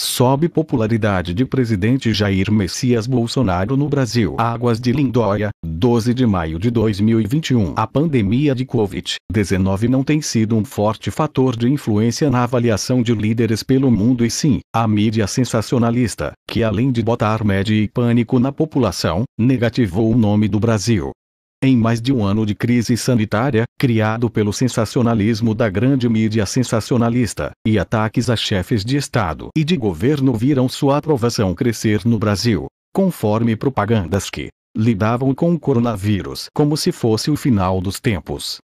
Sobe popularidade de presidente Jair Messias Bolsonaro no Brasil. Águas de Lindóia, 12 de maio de 2021. A pandemia de Covid-19 não tem sido um forte fator de influência na avaliação de líderes pelo mundo e sim, a mídia sensacionalista, que além de botar média e pânico na população, negativou o nome do Brasil. Em mais de um ano de crise sanitária, criado pelo sensacionalismo da grande mídia sensacionalista, e ataques a chefes de Estado e de governo viram sua aprovação crescer no Brasil, conforme propagandas que lidavam com o coronavírus como se fosse o final dos tempos.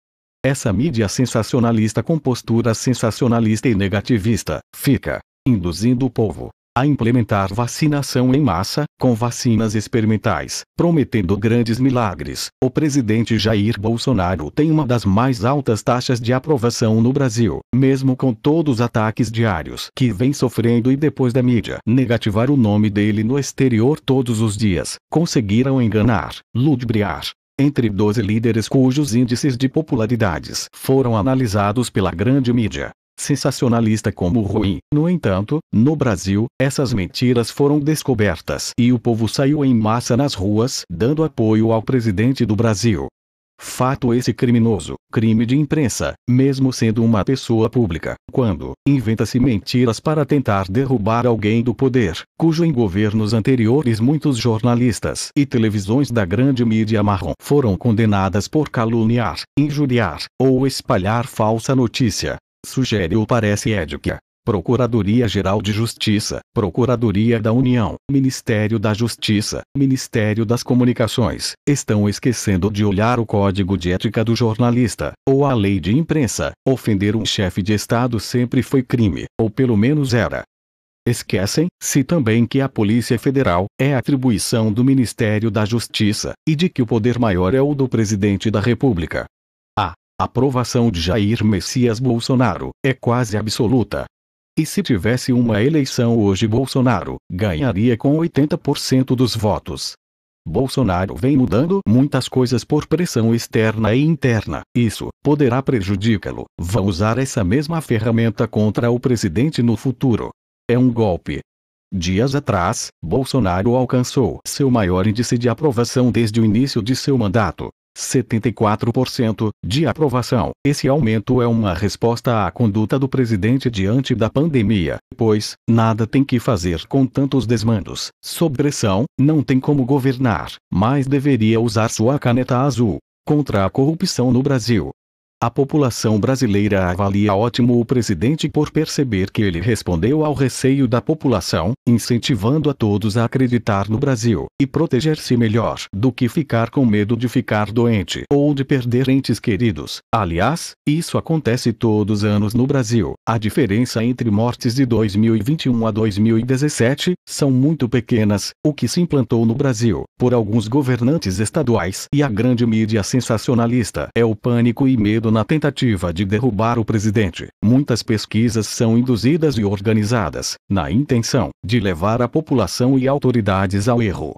Essa mídia sensacionalista com postura sensacionalista e negativista, fica induzindo o povo a implementar vacinação em massa, com vacinas experimentais, prometendo grandes milagres. O presidente Jair Bolsonaro tem uma das mais altas taxas de aprovação no Brasil, mesmo com todos os ataques diários que vem sofrendo e depois da mídia negativar o nome dele no exterior todos os dias, conseguiram enganar, ludibriar entre 12 líderes cujos índices de popularidades foram analisados pela grande mídia sensacionalista como ruim. No entanto, no Brasil, essas mentiras foram descobertas e o povo saiu em massa nas ruas, dando apoio ao presidente do Brasil. Fato esse criminoso, crime de imprensa, mesmo sendo uma pessoa pública, quando inventa-se mentiras para tentar derrubar alguém do poder, cujo em governos anteriores muitos jornalistas e televisões da grande mídia marrom foram condenadas por caluniar, injuriar ou espalhar falsa notícia. Sugere ou parece ética. Procuradoria-Geral de Justiça, Procuradoria da União, Ministério da Justiça, Ministério das Comunicações, estão esquecendo de olhar o Código de Ética do Jornalista, ou a Lei de Imprensa. Ofender um chefe de Estado sempre foi crime, ou pelo menos era. Esquecem-se também que a Polícia Federal é atribuição do Ministério da Justiça, e de que o poder maior é o do Presidente da República. A aprovação de Jair Messias Bolsonaro é quase absoluta. E se tivesse uma eleição hoje, Bolsonaro ganharia com 80% dos votos. Bolsonaro vem mudando muitas coisas por pressão externa e interna. Isso poderá prejudicá-lo. Vão usar essa mesma ferramenta contra o presidente no futuro. É um golpe. Dias atrás, Bolsonaro alcançou seu maior índice de aprovação desde o início de seu mandato. 74% de aprovação. Esse aumento é uma resposta à conduta do presidente diante da pandemia, pois nada tem que fazer com tantos desmandos. Sob pressão, não tem como governar, mas deveria usar sua caneta azul contra a corrupção no Brasil. A população brasileira avalia ótimo o presidente por perceber que ele respondeu ao receio da população, incentivando a todos a acreditar no Brasil e proteger-se melhor do que ficar com medo de ficar doente ou de perder entes queridos. Aliás, isso acontece todos os anos no Brasil. A diferença entre mortes de 2021 a 2017 são muito pequenas, o que se implantou no Brasil por alguns governantes estaduais e a grande mídia sensacionalista é o pânico e medo na tentativa de derrubar o presidente. Muitas pesquisas são induzidas e organizadas, na intenção de levar a população e autoridades ao erro.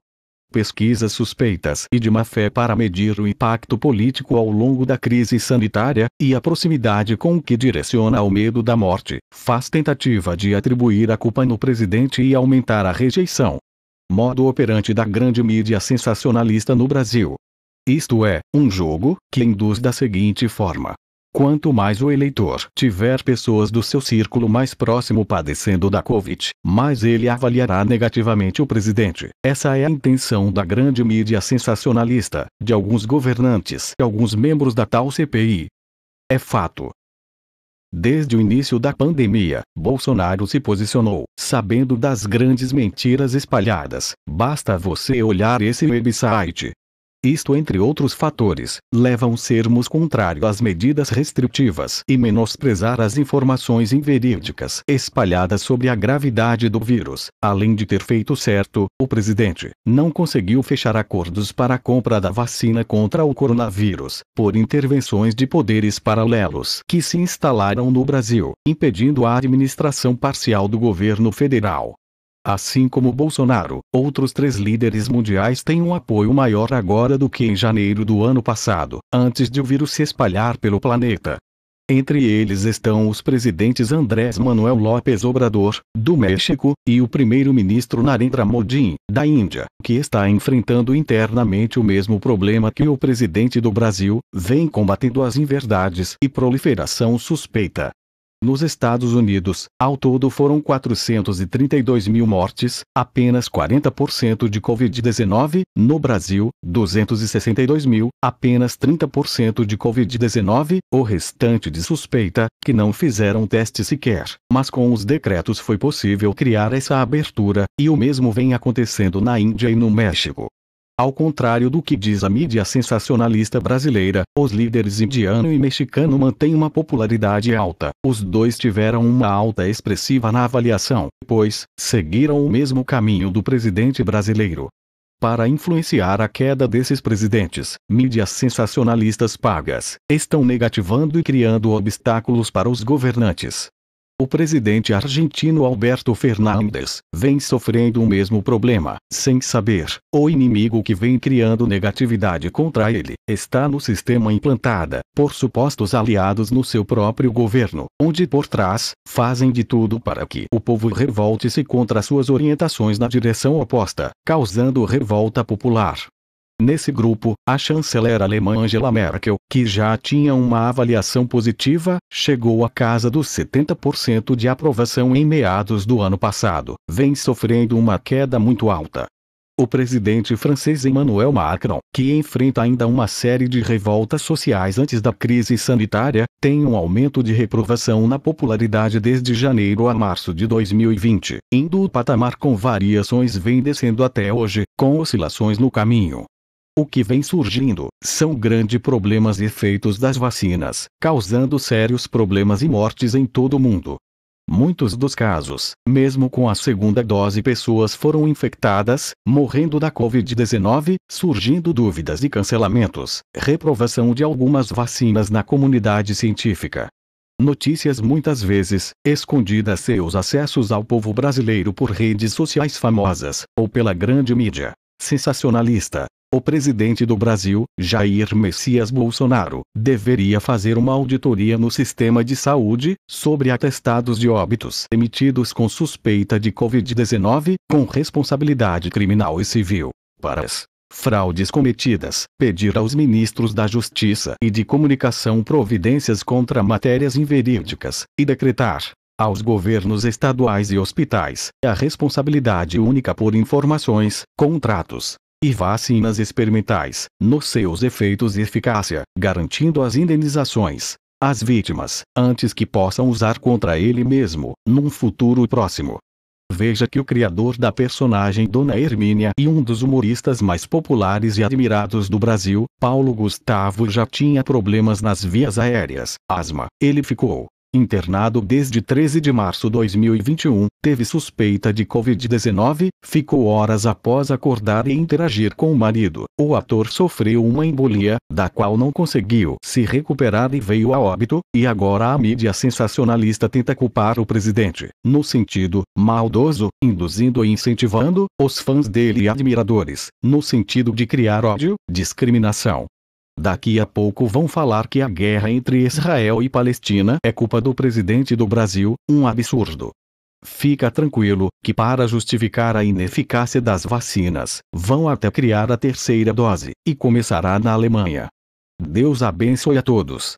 Pesquisas suspeitas e de má fé para medir o impacto político ao longo da crise sanitária, e a proximidade com o que direciona ao medo da morte, faz tentativa de atribuir a culpa no presidente e aumentar a rejeição. Modo operante da grande mídia sensacionalista no Brasil. Isto é, um jogo que induz da seguinte forma: quanto mais o eleitor tiver pessoas do seu círculo mais próximo padecendo da Covid, mais ele avaliará negativamente o presidente. Essa é a intenção da grande mídia sensacionalista, de alguns governantes e alguns membros da tal CPI. É fato. Desde o início da pandemia, Bolsonaro se posicionou, sabendo das grandes mentiras espalhadas. Basta você olhar esse website. Isto, entre outros fatores, levam sermos contrários às medidas restritivas e menosprezar as informações inverídicas espalhadas sobre a gravidade do vírus. Além de ter feito certo, o presidente não conseguiu fechar acordos para a compra da vacina contra o coronavírus, por intervenções de poderes paralelos que se instalaram no Brasil, impedindo a administração parcial do governo federal. Assim como Bolsonaro, outros 3 líderes mundiais têm um apoio maior agora do que em janeiro do ano passado, antes de o vírus se espalhar pelo planeta. Entre eles estão os presidentes Andrés Manuel López Obrador, do México, e o primeiro-ministro Narendra Modi, da Índia, que está enfrentando internamente o mesmo problema que o presidente do Brasil, vem combatendo as inverdades e proliferação suspeita. Nos Estados Unidos, ao todo foram 432 mil mortes, apenas 40% de Covid-19, no Brasil, 262 mil, apenas 30% de Covid-19, o restante de suspeita, que não fizeram teste sequer, mas com os decretos foi possível criar essa abertura, e o mesmo vem acontecendo na Índia e no México. Ao contrário do que diz a mídia sensacionalista brasileira, os líderes indiano e mexicano mantêm uma popularidade alta. Os dois tiveram uma alta expressiva na avaliação, pois seguiram o mesmo caminho do presidente brasileiro. Para influenciar a queda desses presidentes, mídias sensacionalistas pagas estão negativando e criando obstáculos para os governantes. O presidente argentino Alberto Fernandes vem sofrendo o mesmo problema, sem saber. O inimigo que vem criando negatividade contra ele está no sistema implantada por supostos aliados no seu próprio governo, onde por trás fazem de tudo para que o povo revolte-se contra suas orientações na direção oposta, causando revolta popular. Nesse grupo, a chanceler alemã Angela Merkel, que já tinha uma avaliação positiva, chegou à casa dos 70% de aprovação em meados do ano passado, vem sofrendo uma queda muito alta. O presidente francês Emmanuel Macron, que enfrenta ainda uma série de revoltas sociais antes da crise sanitária, tem um aumento de reprovação na popularidade desde janeiro a março de 2020, indo o patamar com variações vem descendo até hoje, com oscilações no caminho. O que vem surgindo são grandes problemas e efeitos das vacinas, causando sérios problemas e mortes em todo o mundo. Muitos dos casos, mesmo com a segunda dose, pessoas foram infectadas, morrendo da Covid-19, surgindo dúvidas e cancelamentos, reprovação de algumas vacinas na comunidade científica. Notícias muitas vezes escondidas seus acessos ao povo brasileiro por redes sociais famosas, ou pela grande mídia sensacionalista. O presidente do Brasil, Jair Messias Bolsonaro, deveria fazer uma auditoria no sistema de saúde, sobre atestados de óbitos emitidos com suspeita de Covid-19, com responsabilidade criminal e civil. Para as fraudes cometidas, pedir aos ministros da Justiça e de Comunicação providências contra matérias inverídicas, e decretar aos governos estaduais e hospitais a responsabilidade única por informações, contratos e vacinas experimentais, nos seus efeitos e eficácia, garantindo as indenizações às vítimas, antes que possam usar contra ele mesmo, num futuro próximo. Veja que o criador da personagem Dona Hermínia e um dos humoristas mais populares e admirados do Brasil, Paulo Gustavo, já tinha problemas nas vias aéreas, asma. Ele ficou internado desde 13 de março de 2021, teve suspeita de Covid-19, ficou horas após acordar e interagir com o marido. O ator sofreu uma embolia, da qual não conseguiu se recuperar e veio a óbito, e agora a mídia sensacionalista tenta culpar o presidente, no sentido maldoso, induzindo e incentivando os fãs dele e admiradores, no sentido de criar ódio, discriminação. Daqui a pouco vão falar que a guerra entre Israel e Palestina é culpa do presidente do Brasil, um absurdo. Fica tranquilo, que para justificar a ineficácia das vacinas, vão até criar a terceira dose, e começará na Alemanha. Deus abençoe a todos.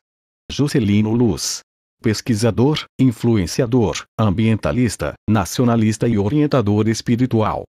Juscelino Luz. Pesquisador, influenciador, ambientalista, nacionalista e orientador espiritual.